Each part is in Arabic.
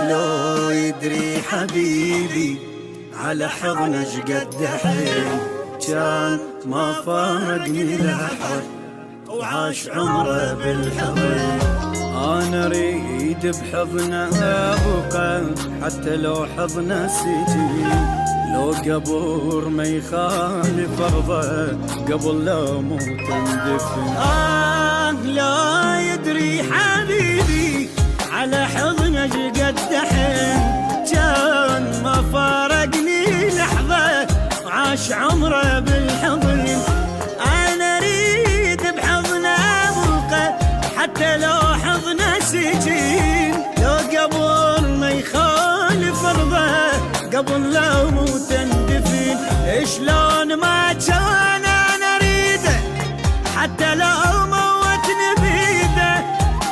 لو يدري حبيبي على حضنه شقد حيل، كان ما فارقني لحظة وعاش عمره بالحضن. انا اريد بحضنه ابقى حتى لو حضنه سجين، لو قبر ما يخالف ارضه قبل لا موت اندفن. لا يدري حبيبي على حضنه شقد حيل، كان ما فارقني لحظة وعاش عمره بالحضن. انا اريد بحضنه ابقى حتى لو حضنه سجين، لو قبر ما يخالف ارضه قبل لا موت اندفن. شلون ما كان انا اريده حتى لو موتني بيده،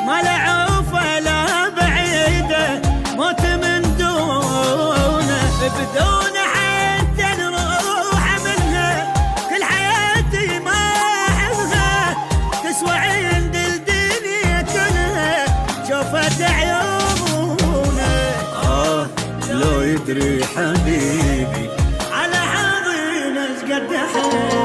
ما له عوفه لا بعيده موت من دونه، بدونه حتى نروح منها كل حياتي ما احبها، تسوى عند الدنيا كلها شوفت عيونه. لو يدري حبيبي على حضنه شقد حيل.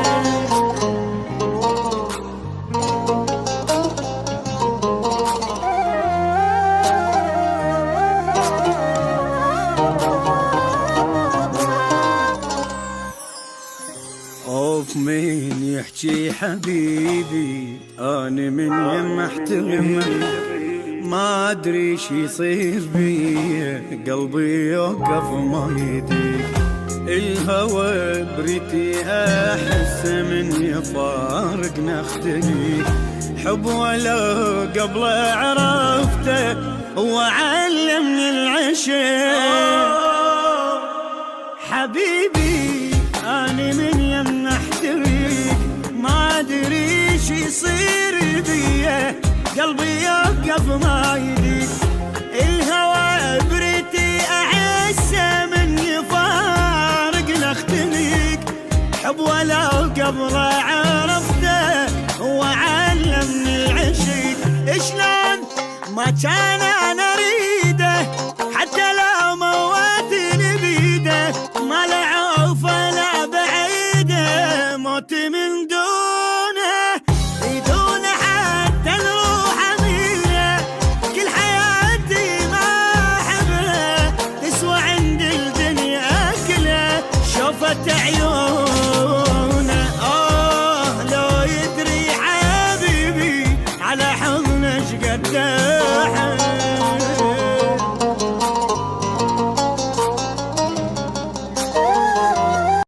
خوف مين يحكي حبيبي أنا من يم احترم، ما أدري شي يصير بي قلبي يوقف ما يدري. الهوى بريتي أحس من يفارق نختلي، حب ولا قبل عرفته هو علمني العشق. حبيبي أنا من يم احتريك ما أدري شي يصير بيه قلبي يوقف ما يديك. الهوى بريتي أحسه من يفارق نختليك، حب ولا قبل عرفته هو علمني العشق. شلون ما كان